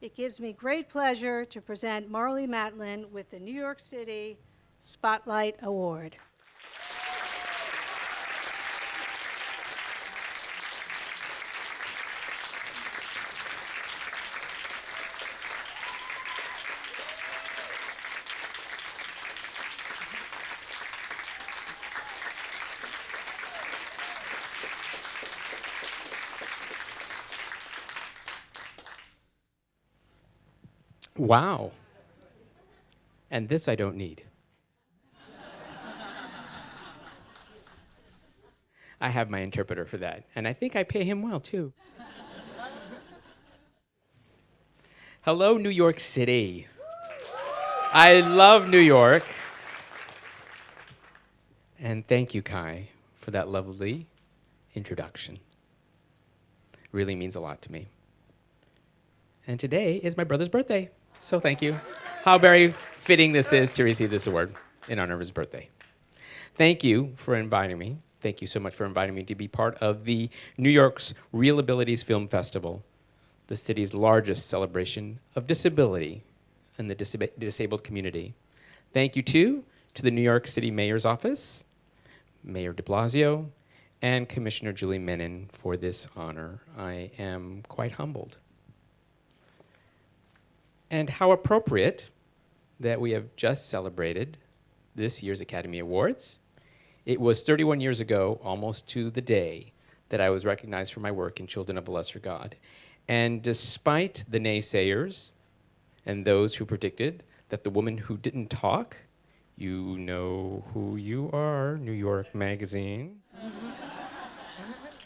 It gives me great pleasure to present Marlee Matlin with the New York City Spotlight Award. Wow. And this I don't need. I have my interpreter for that, and I think I pay him well, too. Hello, New York City. I love New York. And thank you, Kai, for that lovely introduction. Really means a lot to me. And today is my brother's birthday, so thank you. How very fitting this is to receive this award in honor of his birthday. Thank you for inviting me. Thank you so much for inviting me to be part of the New York's ReelAbilities Film Festival, the city's largest celebration of disability and the disabled community. Thank you, too, to the New York City Mayor's Office, Mayor de Blasio, and Commissioner Julie Menin for this honor. I am quite humbled. And how appropriate that we have just celebrated this year's Academy Awards. It was 31 years ago, almost to the day, that I was recognized for my work in Children of a Lesser God. And despite the naysayers and those who predicted that the woman who didn't talk, you know who you are, New York Magazine,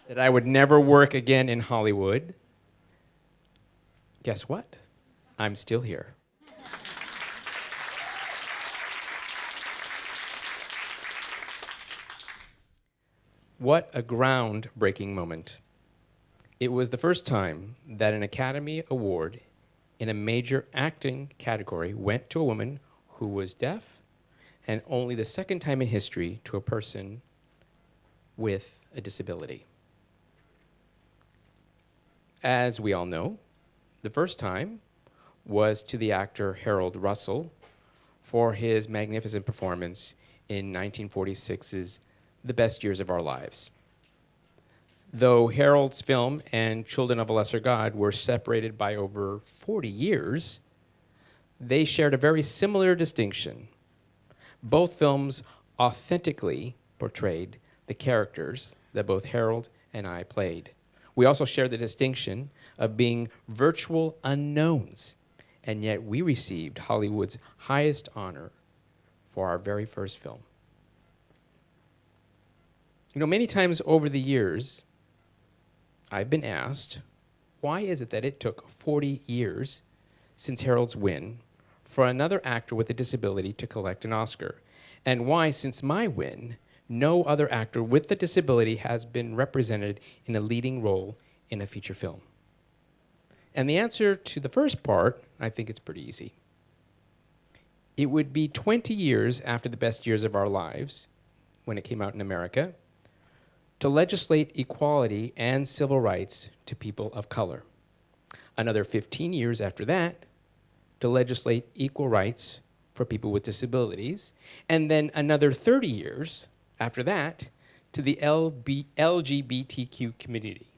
that I would never work again in Hollywood, guess what? I'm still here. What a groundbreaking moment. It was the first time that an Academy Award in a major acting category went to a woman who was deaf, and only the second time in history to a person with a disability. As we all know, the first time was to the actor Harold Russell for his magnificent performance in 1946's The Best Years of Our Lives. Though Harold's film and Children of a Lesser God were separated by over 40 years, they shared a very similar distinction. Both films authentically portrayed the characters that both Harold and I played. We also shared the distinction of being virtual unknowns, and yet we received Hollywood's highest honor for our very first film. You know, many times over the years, I've been asked, why is it that it took 40 years since Harold's win for another actor with a disability to collect an Oscar? And why, since my win, no other actor with a disability has been represented in a leading role in a feature film? And the answer to the first part, I think it's pretty easy. It would be 20 years after The Best Years of Our Lives, when it came out in America, to legislate equality and civil rights to people of color. Another 15 years after that, to legislate equal rights for people with disabilities, and then another 30 years after that to the LGBTQ community.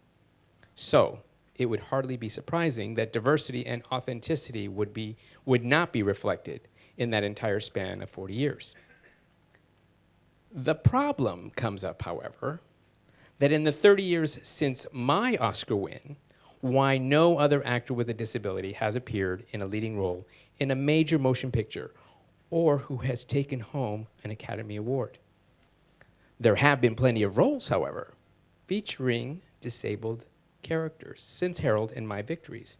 So it would hardly be surprising that diversity and authenticity would not be reflected in that entire span of 40 years. The problem comes up, however, that in the 30 years since my Oscar win, why no other actor with a disability has appeared in a leading role in a major motion picture or who has taken home an Academy Award. There have been plenty of roles, however, featuring disabled characters since Harold and my victories.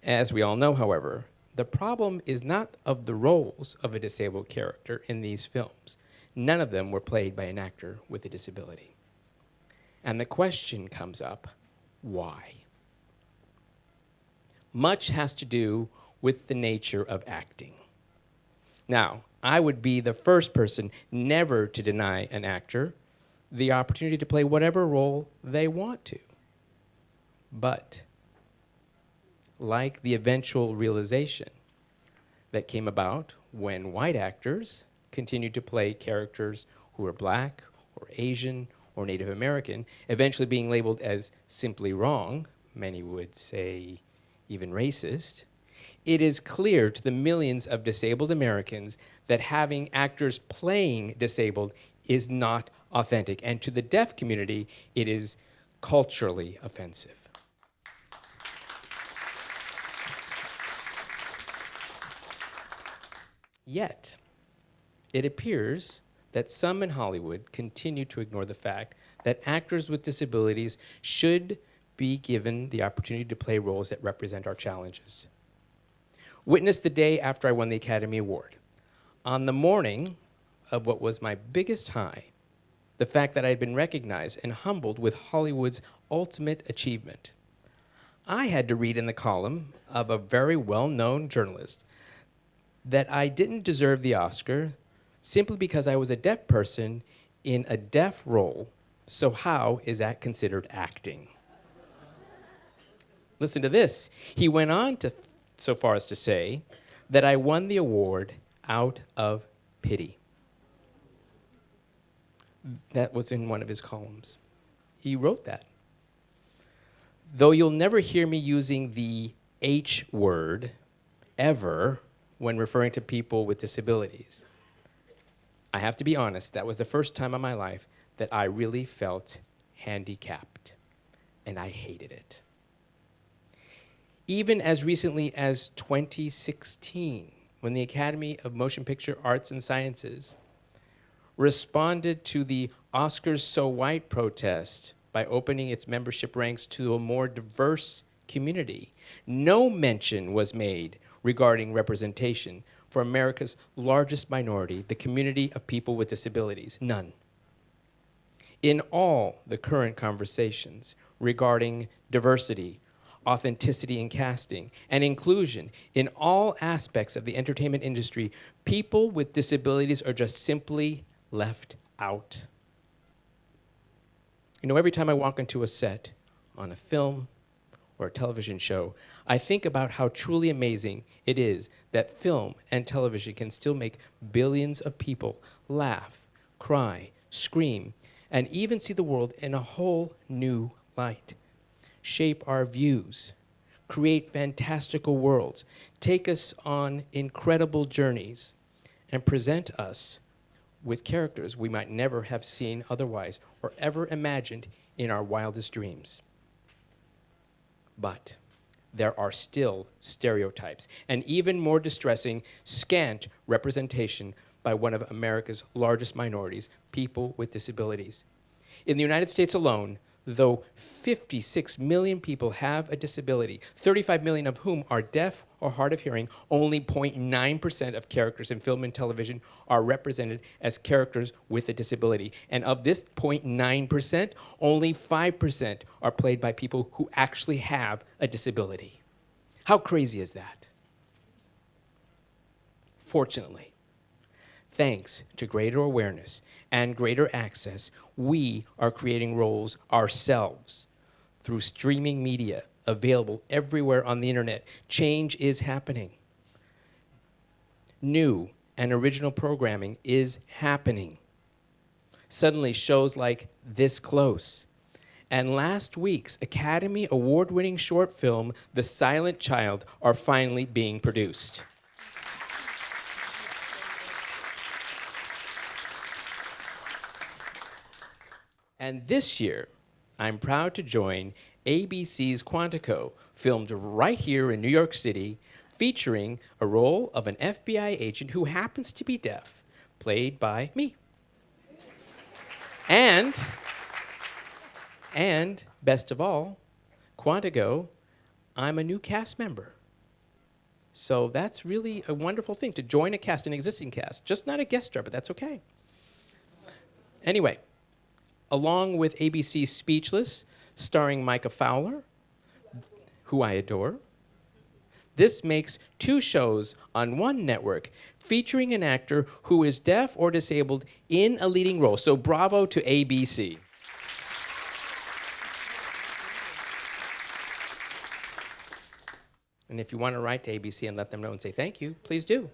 As we all know, however, the problem is not of the roles of a disabled character in these films. None of them were played by an actor with a disability. And the question comes up, why? Much has to do with the nature of acting. Now, I would be the first person never to deny an actor the opportunity to play whatever role they want to. But like the eventual realization that came about when white actors continued to play characters who were black or Asian or Native American, eventually being labeled as simply wrong, many would say even racist. It is clear to the millions of disabled Americans that having actors playing disabled is not authentic. And to the deaf community, it is culturally offensive. Yet, it appears that some in Hollywood continue to ignore the fact that actors with disabilities should be given the opportunity to play roles that represent our challenges. Witness the day after I won the Academy Award. On the morning of what was my biggest high, the fact that I had been recognized and humbled with Hollywood's ultimate achievement, I had to read in the column of a very well-known journalist that I didn't deserve the Oscar simply because I was a deaf person in a deaf role. So how is that considered acting? Listen to this. He went on to so far as to say that I won the award out of pity. That was in one of his columns. He wrote that. Though you'll never hear me using the H word ever when referring to people with disabilities, I have to be honest, that was the first time in my life that I really felt handicapped, and I hated it. Even as recently as 2016, when the Academy of Motion Picture Arts and Sciences responded to the Oscars So White protest by opening its membership ranks to a more diverse community, no mention was made regarding representation for America's largest minority, the community of people with disabilities. None. In all the current conversations regarding diversity, authenticity in casting, and inclusion in all aspects of the entertainment industry, people with disabilities are just simply left out. You know, every time I walk into a set on a film or a television show, I think about how truly amazing it is that film and television can still make billions of people laugh, cry, scream, and even see the world in a whole new light, shape our views, create fantastical worlds, take us on incredible journeys, and present us with characters we might never have seen otherwise or ever imagined in our wildest dreams. But there are still stereotypes, and even more distressing, scant representation by one of America's largest minorities, people with disabilities. In the United States alone, though 56 million people have a disability, 35 million of whom are deaf or hard of hearing, only 0.9% of characters in film and television are represented as characters with a disability. And of this 0.9%, only 5% are played by people who actually have a disability. How crazy is that? Fortunately, thanks to greater awareness and greater access, we are creating roles ourselves through streaming media available everywhere on the internet. Change is happening. New and original programming is happening. Suddenly, shows like This Close and last week's Academy Award-winning short film, The Silent Child, are finally being produced. And this year, I'm proud to join ABC's Quantico, filmed right here in New York City, featuring a role of an FBI agent who happens to be deaf, played by me. And best of all, Quantico, I'm a new cast member. So that's really a wonderful thing, to join a cast, an existing cast. Just not a guest star, but that's okay. Anyway, along with ABC's Speechless, starring Micah Fowler, who I adore, this makes 2 shows on one network featuring an actor who is deaf or disabled in a leading role. So bravo to ABC. And if you want to write to ABC and let them know and say thank you, please do.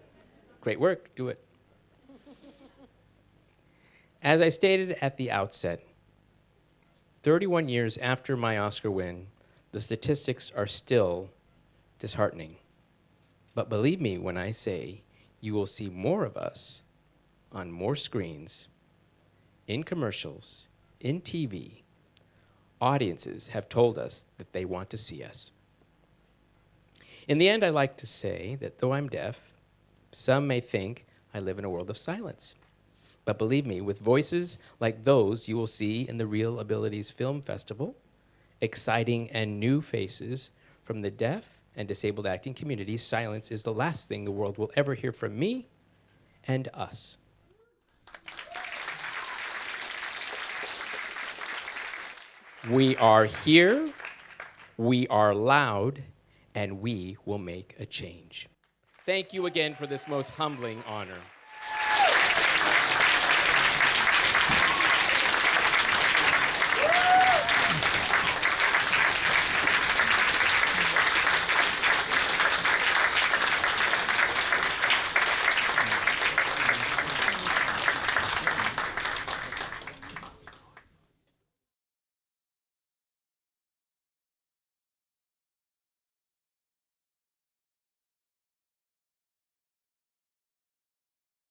Great work, do it. As I stated at the outset, 31 years after my Oscar win, the statistics are still disheartening. But believe me when I say you will see more of us on more screens, in commercials, in TV. Audiences have told us that they want to see us. In the end, I like to say that though I'm deaf, some may think I live in a world of silence. But believe me, with voices like those you will see in the ReelAbilities Film Festival, exciting and new faces from the deaf and disabled acting community, silence is the last thing the world will ever hear from me and us. We are here, we are loud, and we will make a change. Thank you again for this most humbling honor.